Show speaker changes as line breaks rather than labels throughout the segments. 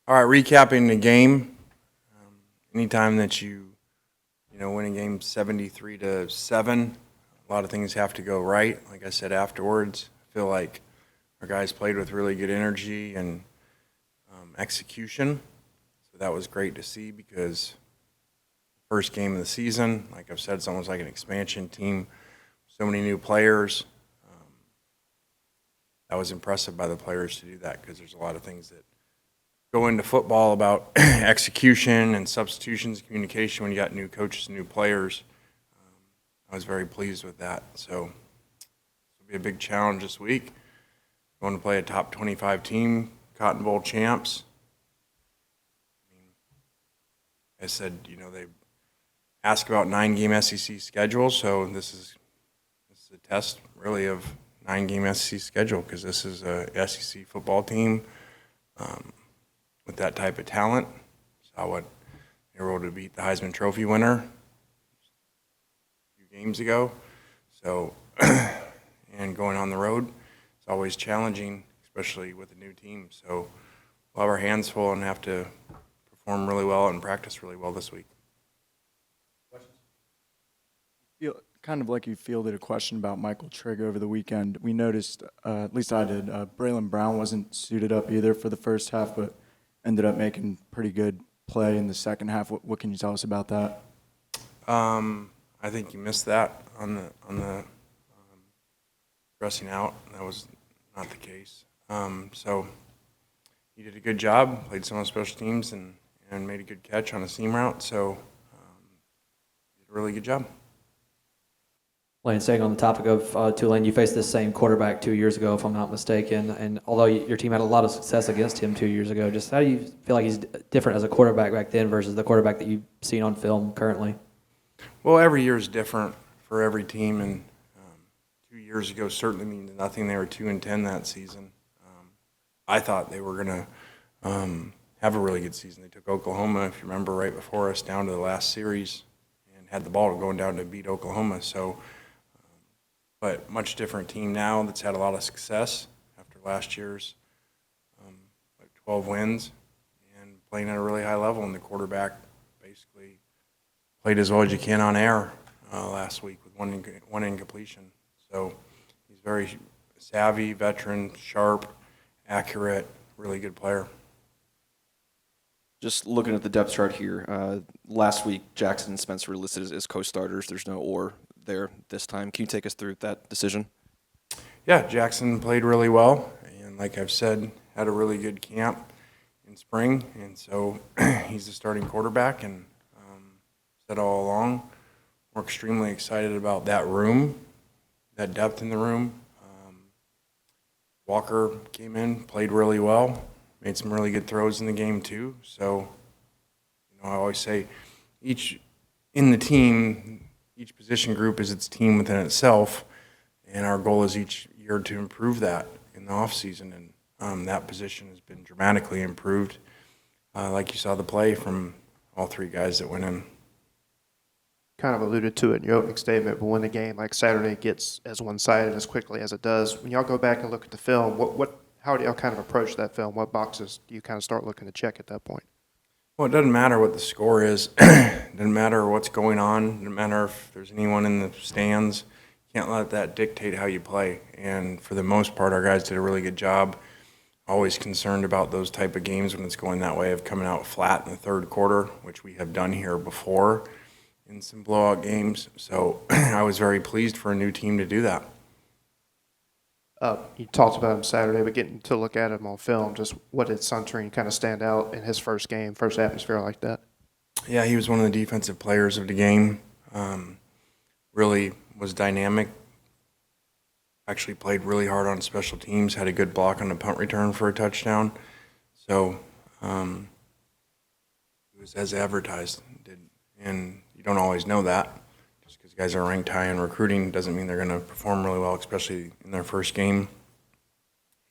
All right, recapping the game. Anytime that you win a game 73-7, a lot of things have to go right. Like I said afterwards, I feel like our guys played with really good energy and execution. So that was great to see because first game of the season, like I've said, it's almost like an expansion team. So many new players. That was impressive by the players to do that because there's a lot of things that go into football about execution and substitutions, communication when you got new coaches and new players. I was very pleased with that. So it'll be a big challenge this week. Going to play a top 25 team, Cotton Bowl champs. I said, they ask about 9-game SEC schedule, so this is a test really of 9-game SEC schedule because this is a SEC football team with that type of talent. Saw what they were able to beat the Heisman Trophy winner a few games ago. So, and going on the road, it's always challenging, especially with a new team. So we'll have our hands full and have to perform really well and practice really well this week.
Kind of like you fielded a question about Michael Trigg over the weekend. We noticed, at least I did, Braylon Brown wasn't suited up either for the first half, but ended up making pretty good play in the second half. What can you tell us about that?
I think you missed that on the dressing out. That was not the case. So he did a good job, played some on special teams, and made a good catch on a seam route. So he did a really good job.
Lane, staying on the topic of Tulane, you faced this same quarterback 2 years ago, if I'm not mistaken. And although your team had a lot of success against him 2 years ago, just how do you feel like he's different as a quarterback back then versus the quarterback that you've seen on film currently?
Well, every year is different for every team, and 2 years ago certainly means nothing. They were 2-10 that season. I thought they were going to have a really good season. They took Oklahoma, if you remember, right before us down to the last series and had the ball going down to beat Oklahoma. So. But much different team now that's had a lot of success after last year's 12 wins and playing at a really high level. And the quarterback basically played as well as you can on air last week with one incompletion. So he's very savvy, veteran, sharp, accurate, really good player.
Just looking at the depth chart here, last week Jackson and Spencer were listed as co-starters. There's no or there this time. Can you take us through that decision?
Yeah, Jackson played really well, and like I've said, had a really good camp in spring, and so he's the starting quarterback, and said all along, we're extremely excited about that room, that depth in the room. Walker came in, played really well, made some really good throws in the game too, so I always say each position group is its team within itself, and our goal is each year to improve that in the offseason, and that position has been dramatically improved, like you saw the play from all three guys that went in.
Kind of alluded to it in your opening statement, but when the game like Saturday gets as one-sided as quickly as it does, when y'all go back and look at the film, how do y'all kind of approach that film? What boxes do you kind of start looking to check at that point?
Well, it doesn't matter what the score is. It doesn't matter what's going on. It doesn't matter if there's anyone in the stands. You can't let that dictate how you play. And for the most part, our guys did a really good job. Always concerned about those type of games when it's going that way of coming out flat in the third quarter, which we have done here before in some blowout games. So I was very pleased for a new team to do that.
You talked about him Saturday, but getting to look at him on film, just what did Suntrine kind of stand out in his first game, first atmosphere like that?
Yeah, he was one of the defensive players of the game. Really was dynamic. Actually played really hard on special teams, had a good block on the punt return for a touchdown. So it was as advertised. And you don't always know that. Just because guys are ranked high in recruiting doesn't mean they're going to perform really well, especially in their first game.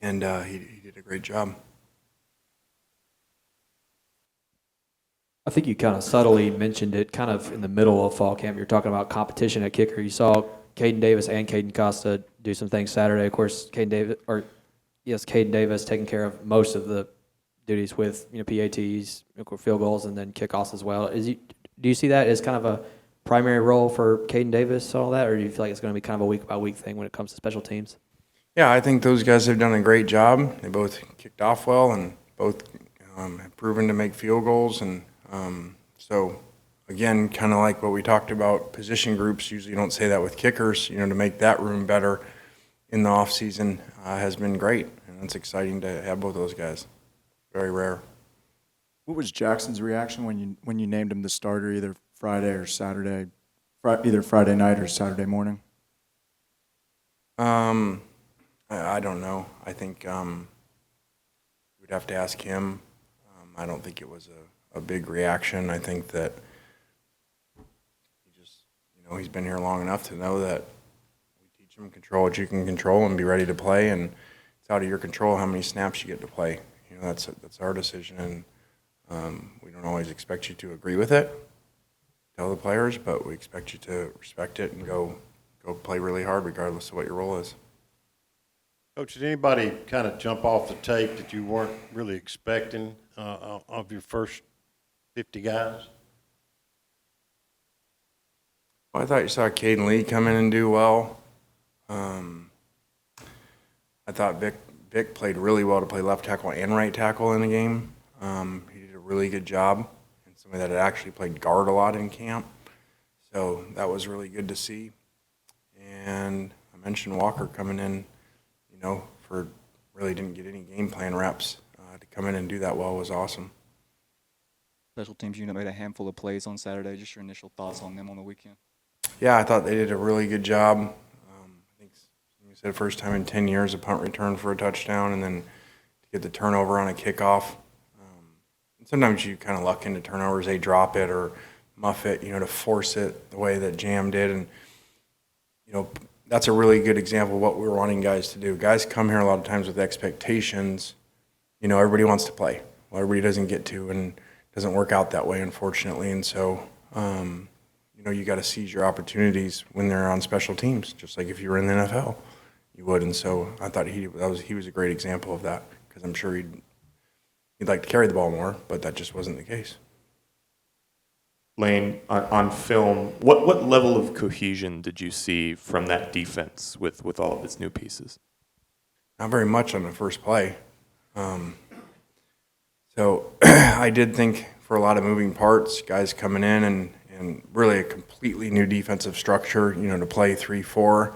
And he did a great job.
I think you kind of subtly mentioned it kind of in the middle of fall camp. You're talking about competition at kicker. You saw Caden Davis and Caden Costa do some things Saturday. Of course, Caden Davis taking care of most of the duties with PATs, field goals, and then kickoffs as well. Do you see that as kind of a primary role for Caden Davis, all that, or do you feel like it's going to be kind of a week by week thing when it comes to special teams?
Yeah, I think those guys have done a great job. They both kicked off well and both have proven to make field goals. And so, again, kind of like what we talked about, position groups, usually you don't say that with kickers, to make that room better in the offseason has been great. And it's exciting to have both those guys. Very rare.
What was Jackson's reaction when you named him the starter either Friday or Saturday, either Friday night or Saturday morning?
I don't know. I think you would have to ask him. I don't think it was a big reaction. I think that he just, he's been here long enough to know that we teach him control what you can control and be ready to play, and it's out of your control how many snaps you get to play. That's our decision, and we don't always expect you to agree with it, tell the players, but we expect you to respect it and go play really hard regardless of what your role is.
Coach, did anybody kind of jump off the tape that you weren't really expecting of your first 50 guys?
Well, I thought you saw Caden Lee come in and do well. I thought Vic played really well to play left tackle and right tackle in the game. He did a really good job, and somebody that had actually played guard a lot in camp. So that was really good to see. And I mentioned Walker coming in, for really didn't get any game plan reps. To come in and do that well was awesome.
Special teams unit made a handful of plays on Saturday. Just your initial thoughts on them on the weekend?
Yeah, I thought they did a really good job. I think you said first time in 10 years a punt return for a touchdown, and then to get the turnover on a kickoff. And sometimes you kind of luck into turnovers. They drop it or muff it, to force it the way that Jam did. And, that's a really good example of what we're wanting guys to do. Guys come here a lot of times with expectations. Everybody wants to play. Well, everybody doesn't get to, and it doesn't work out that way, unfortunately. And so, you got to seize your opportunities when they're on special teams, just like if you were in the NFL, you would. And so I thought he was a great example of that, because I'm sure he'd like to carry the ball more, but that just wasn't the case.
Lane, on film, what level of cohesion did you see from that defense with all of its new pieces?
Not very much on the first play. So I did think for a lot of moving parts, guys coming in and really a completely new defensive structure, to play 3-4,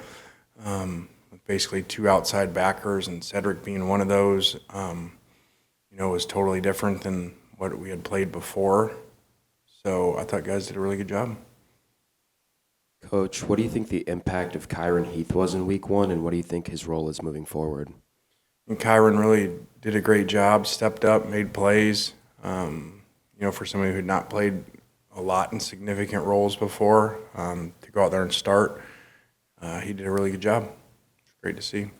with basically two outside backers and Cedric being one of those, was totally different than what we had played before. So I thought guys did a really good job.
Coach, what do you think the impact of Kyron Heath was in week one, and what do you think his role is moving forward?
And Kyron really did a great job, stepped up, made plays. For somebody who had not played a lot in significant roles before, to go out there and start, he did a really good job. It's great to see.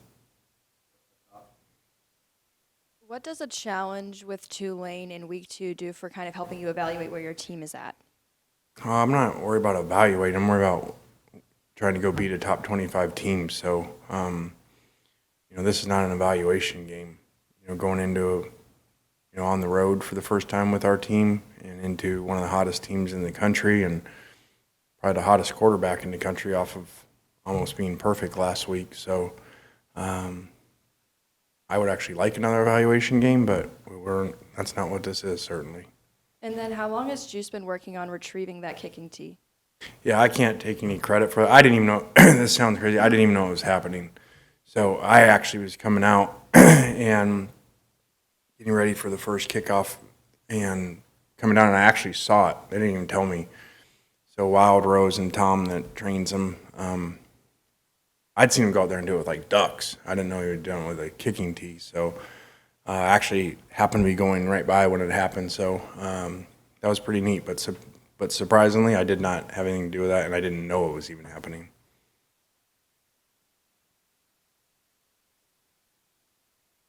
What does a challenge with Tulane in week 2 do for kind of helping you evaluate where your team is at?
I'm not worried about evaluating. I'm worried about trying to go beat a top 25 team. So, this is not an evaluation game. Going into, on the road for the first time with our team and into one of the hottest teams in the country and probably the hottest quarterback in the country off of almost being perfect last week. So, I would actually like another evaluation game, but that's not what this is, certainly.
And then how long has Juice been working on retrieving that kicking tee?
Yeah, I can't take any credit for it. I didn't even know, this sounds crazy, I didn't even know it was happening. So I actually was coming out and getting ready for the first kickoff and coming down, and I actually saw it. They didn't even tell me. So Wild Rose and Tom that trains them, I'd seen him go out there and do it with like ducks. I didn't know he was doing it with a kicking tee. So actually happened to be going right by when it happened. So that was pretty neat. But surprisingly, I did not have anything to do with that, and I didn't know it was even happening.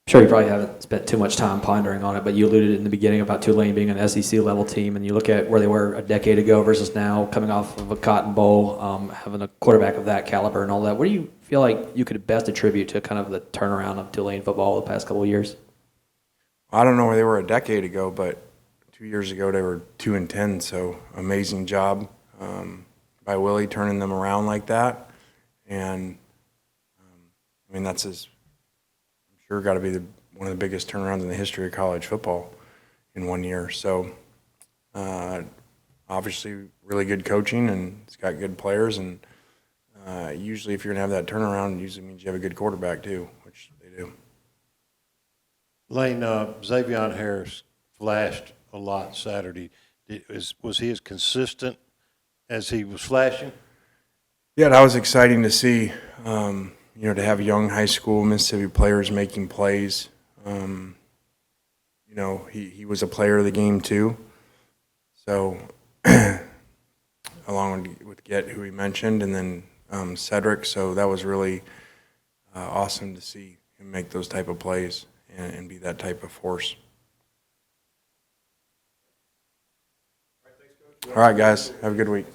Sure, you probably haven't spent too much time pondering on it, but you alluded in the beginning about Tulane being an SEC level team, and you look at where they were a decade ago versus now, coming off of a Cotton Bowl, having a quarterback of that caliber and all that. What do you feel like you could best attribute to kind of the turnaround of Tulane football the past couple of years?
I don't know where they were a decade ago, but 2 years ago they were 2-10. So amazing job by Willie turning them around like that. And I mean, that's I'm sure got to be one of the biggest turnarounds in the history of college football in 1 year. So obviously really good coaching, and it's got good players. And usually if you're going to have that turnaround, it usually means you have a good quarterback too, which they do.
Lane, Xavion Harris flashed a lot Saturday. Was he as consistent as he was flashing?
Yeah, that was exciting to see. To have young high school Mississippi players making plays. He was a player of the game too. So, along with Get, who he mentioned, and then Cedric. So that was really awesome to see him make those type of plays and be that type of force. All right, guys. Have a good week.